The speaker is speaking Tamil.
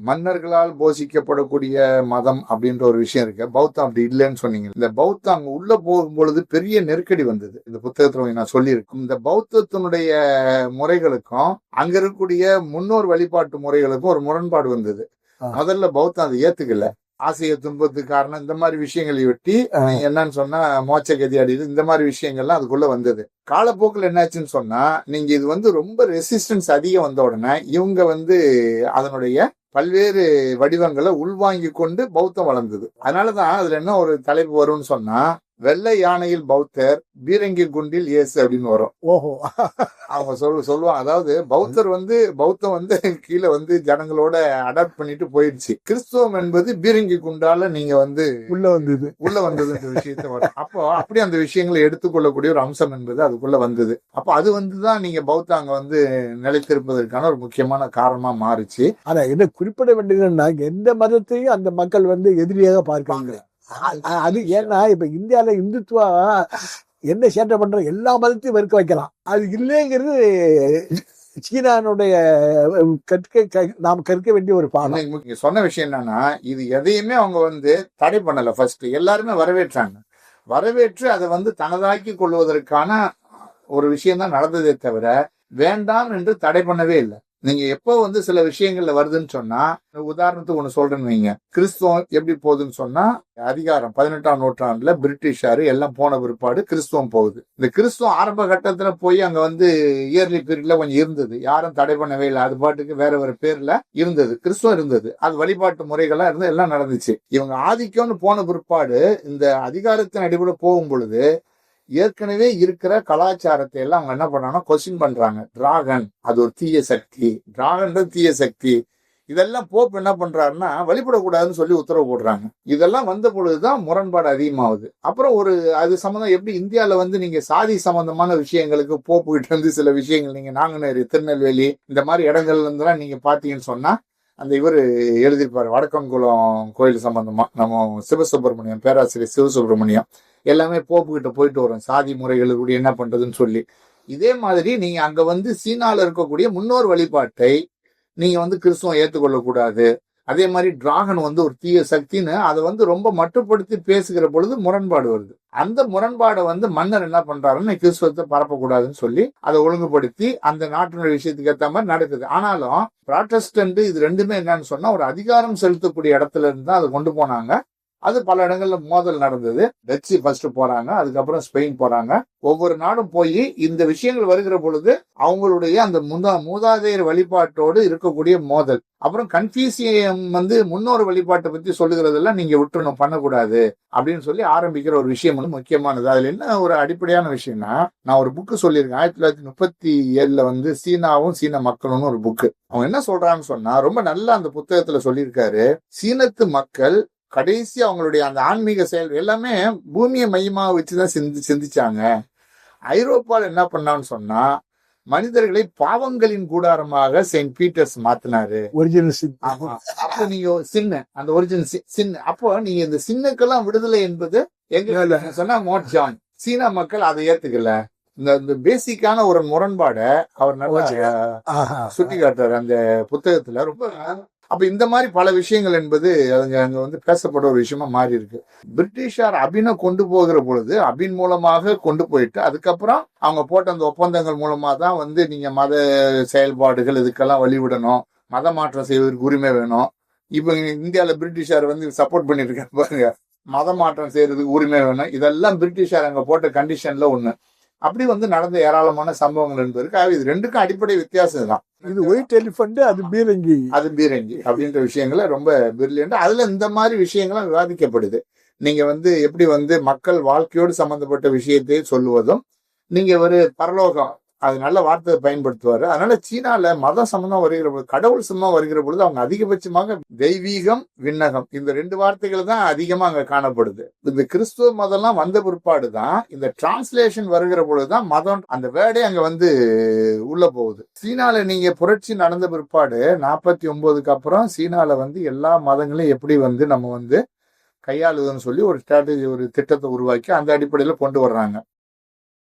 மன்னர்களால் போஷிக்கப்படக்கூடிய மதம் அப்படின்ற ஒரு விஷயம் இருக்கு. பௌத்தம் அப்படி இல்லைன்னு சொன்னீங்க. இந்த பௌத்தம் அங்க உள்ள போகும்பொழுது பெரிய நெருக்கடி வந்தது. இந்த புத்தகத்துல நான் சொல்லியிருக்கேன். இந்த பௌத்தத்தினுடைய முறைகளுக்கும் அங்க இருக்கக்கூடிய முன்னோர் வழிபாட்டு முறைகளுக்கும் ஒரு முரண்பாடு வந்தது. முதல்ல பௌத்தம் அதை ஏத்துக்கல. ஆசைய துன்பத்துக்கு காரணம் இந்த மாதிரி விஷயங்களை ஒட்டி என்னன்னு சொன்னா மோட்ச கதி அடையுது, இந்த மாதிரி விஷயங்கள்லாம் அதுக்குள்ள வந்தது. காலப்போக்கில் என்னாச்சுன்னு சொன்னா நீங்க இது ரொம்ப ரெசிஸ்டன்ஸ் அதிகம் வந்த உடனே இவங்க அதனுடைய பல்வேறு வடிவங்களை உள்வாங்கி கொண்டு பௌத்தம் வளர்ந்தது. அதனாலதான் அதுல என்ன ஒரு தலைப்பு வரும்னு சொன்னா வெள்ளை யானையில் பௌத்தர், பீரங்கி குண்டில் இயேசு அப்படின்னு வரும். ஓஹோ, அவங்க சொல்லுவாங்க. அதாவது பௌத்தம் கீழே ஜனங்களோட அடாப்ட் பண்ணிட்டு போயிடுச்சு. கிறிஸ்துவம் என்பது பீரங்கி குண்டால நீங்க உள்ள வந்ததுன்ற விஷயத்த வரும். அப்போ அப்படி அந்த விஷயங்களை எடுத்துக்கொள்ளக்கூடிய ஒரு அம்சம் என்பது அதுக்குள்ள வந்தது. அப்போ அதுதான் நீங்க பௌத்தம் அங்க நிலைத்திருப்பதற்கான ஒரு முக்கியமான காரணமா மாறுச்சு. ஆனா என்ன குறிப்பிட வேண்டியதுன்னா எந்த மதத்தையும் அந்த மக்கள் எதிரியாக பார்க்காங்க. அது ஏன்னா இப்ப இந்தியால இந்துத்துவா என்ன சேட்டை பண்ற எல்லா மதத்தையும் வெறுக்க வைக்கலாம். அது இல்லைங்கிறது சீனானுடைய நாம் கற்க வேண்டிய ஒரு பாடம். சொன்ன விஷயம் என்னன்னா இது எதையுமே அவங்க தடை பண்ணல. ஃபர்ஸ்ட் எல்லாருமே வரவேற்றாங்க. வரவேற்று அதை தனதாக்கி கொள்வதற்கான ஒரு விஷயம் தான் நடந்ததே தவிர வேண்டாம் என்று தடை பண்ணவே இல்லை. நீங்க எப்போ சில விஷயங்கள்ல வருதுன்னு சொன்னா, உதாரணத்துக்கு ஒண்ணு சொல்றேன்னு வைங்க. கிறிஸ்துவம் எப்படி போகுதுன்னு சொன்னா அதிகாரம் 18ஆம் நூற்றாண்டுல பிரிட்டிஷாரு எல்லாம் போன பிற்பாடு கிறிஸ்துவம் போகுது. இந்த கிறிஸ்துவம் ஆரம்ப கட்டத்துல போய் அங்க இயர்லி பீரியட்ல கொஞ்சம் இருந்தது. யாரும் தடை பண்ணவே இல்லை. அது பாட்டுக்கு வேற வேற பேர்ல இருந்தது. கிறிஸ்துவம் இருந்தது. அது வழிபாட்டு முறைகள்லாம் இருந்து எல்லாம் நடந்துச்சு. இவங்க ஆதிக்கம்னு போன பிற்பாடு இந்த அதிகாரத்தின் அடிப்படை போகும் பொழுது ஏற்கனவே இருக்கிற கலாச்சாரத்தை எல்லாம் அவங்க என்ன பண்ணாங்கன்னா கொஸ்டின் பண்றாங்க. டிராகன் அது ஒரு தீய சக்தி, டிராகன்றது தீய சக்தி. இதெல்லாம் போப் என்ன பண்றாருன்னா வழிபடக்கூடாதுன்னு சொல்லி உத்தரவு போடுறாங்க. இதெல்லாம் வந்த பொழுதுதான் முரண்பாடு அதிகமாகுது. அப்புறம் அது சம்பந்தம் எப்படி இந்தியாவில நீங்க சாதி சம்பந்தமான விஷயங்களுக்கு போப்பு கிட்ட சில விஷயங்கள் நீங்க நாங்குநேரி, திருநெல்வேலி இந்த மாதிரி இடங்கள்ல இருந்தெல்லாம் நீங்க பாத்தீங்கன்னு சொன்னா அந்த இவர் எழுதியிருப்பாரு வடக்கன்குளம் கோயில் சம்பந்தமா நம்ம சிவசுப்பிரமணியம், பேராசிரியர் சிவசுப்பிரமணியம் எல்லாமே போப்பு கிட்ட போயிட்டு வரும் சாதி முறைகளுக்கு என்ன பண்றதுன்னு சொல்லி. இதே மாதிரி நீங்க அங்க சீனால இருக்கக்கூடிய முன்னோர் வழிபாட்டை நீங்க கிறிஸ்துவம் ஏற்றுக்கொள்ளக்கூடாது. அதே மாதிரி டிராகன் ஒரு தீய சக்தின்னு அதை ரொம்ப மட்டுப்படுத்தி பேசுகிற பொழுது முரண்பாடு வருது. அந்த முரண்பாடை மன்னர் என்ன பண்றாருன்னு கிறிஸ்துவத்தை பரப்பக்கூடாதுன்னு சொல்லி அதை ஒழுங்குபடுத்தி அந்த நாட்டினுடைய விஷயத்துக்கு ஏற்ற மாதிரி நடக்குது. ஆனாலும் புராட்டஸ்டன்ட் இது ரெண்டுமே என்னன்னு சொன்னா ஒரு அதிகாரம் செலுத்தக்கூடிய இடத்துல இருந்து தான் அதை கொண்டு போனாங்க. அது பல இடங்கள்ல மோதல் நடந்தது. டச்சு ஃபர்ஸ்ட் போறாங்க, அதுக்கப்புறம் ஸ்பெயின் போறாங்க. ஒவ்வொரு நாடும் போய் இந்த விஷயங்கள் வருகிற பொழுது அவங்களுடைய அந்த மூதாதையர் வழிபாட்டோடு இருக்கக்கூடிய மோதல், அப்புறம் கன்ஃபியூசியம் முன்னோர் வழிபாட்டை பத்தி சொல்லுகிறதெல்லாம் நீங்க விட்டுணும், பண்ணக்கூடாது அப்படின்னு சொல்லி ஆரம்பிக்கிற ஒரு விஷயம் முக்கியமானது. அதுல என்ன ஒரு அடிப்படையான விஷயம்னா, நான் ஒரு புக்கு சொல்லியிருக்கேன் 1937 சீனாவும் சீன மக்களும் ஒரு புக்கு. அவங்க என்ன சொல்றாங்கன்னு சொன்னா ரொம்ப நல்லா அந்த புத்தகத்துல சொல்லியிருக்காரு. சீனத்து மக்கள் கடைசி அவங்களுடைய அந்த ஆன்மீக செயல் எல்லாமே பூமியை மையமா வச்சுதான் சிந்திச்சாங்க. ஐரோப்பால என்ன பண்ணான்னு சொன்னா மனிதர்களை பாவங்களின் கூடாரமாக செயின்ட் பீட்டர்ஸ் மாத்தினாரு. அப்போ நீங்க அந்த ஒரிஜினல் சின்ன, அப்போ நீங்க இந்த சின்னுக்கெல்லாம் விடுதலை என்பது எங்க சொன்னா மோட்சான். சீனா மக்கள் அதை ஏத்துக்கல. இந்த பேசிக்கான ஒரு முரண்பாட அவர் நல்லா சுட்டி காட்டுறாரு அந்த புத்தகத்துல. ரொம்ப அப்ப இந்த மாதிரி பல விஷயங்கள் என்பது அங்க பேசப்பட்ட ஒரு விஷயமா மாறி இருக்கு. பிரிட்டிஷார் அபினை கொண்டு போகிற பொழுது அபின் மூலமாக கொண்டு போயிட்டு அதுக்கப்புறம் அவங்க போட்ட அந்த ஒப்பந்தங்கள் மூலமா தான் நீங்க மத செயல்பாடுகள் இதுக்கெல்லாம் வழிவிடணும், மத மாற்றம் செய்வதற்கு உரிமை வேணும். இப்ப இந்தியாவில பிரிட்டிஷார் சப்போர்ட் பண்ணிட்டு இருக்காரு பாருங்க, மத மாற்றம் செய்யறதுக்கு உரிமை வேணும். இதெல்லாம் பிரிட்டிஷார் அங்க போட்ட கண்டிஷன்ல ஒண்ணு. அப்படி நடந்த ஏராளமான சம்பவங்கள் என்பதற்கு இது ரெண்டுக்கும் அடிப்படை வித்தியாசம் தான். இது ஒயிட் எலிஃபண்ட், அது பீரங்கி அப்படின்ற விஷயங்களை ரொம்ப பிரில்லியன்ட். அதுல இந்த மாதிரி விஷயங்களும் விவாதிக்கப்படுது. நீங்க எப்படி மக்கள் வாழ்க்கையோடு சம்பந்தப்பட்ட விஷயத்தை சொல்லுவதும், நீங்க ஒரு பரலோகம் அது நல்ல வார்த்தையை பயன்படுத்துவாரு. அதனால சீனால மதம் சம்பந்தம் வருகிற பொழுது, கடவுள் சம்பந்தம் வருகிற பொழுது அவங்க அதிகபட்சமாக தெய்வீகம், விண்ணகம் இந்த ரெண்டு வார்த்தைகள் தான் அதிகமா அங்க காணப்படுது. இந்த கிறிஸ்துவ மதம்லாம் வந்த பிற்பாடுதான் இந்த டிரான்ஸ்லேஷன் வருகிற பொழுதுதான் மதம் அந்த வேர்டே அங்க உள்ள போகுது. சீனால நீங்க புரட்சி நடந்த பிற்பாடு 49க்கு அப்புறம் சீனால எல்லா மதங்களையும் எப்படி நம்ம கையாளுதுன்னு சொல்லி ஒரு ஸ்ட்ராட்டஜி, ஒரு திட்டத்தை உருவாக்கி அந்த அடிப்படையில கொண்டு வர்றாங்க.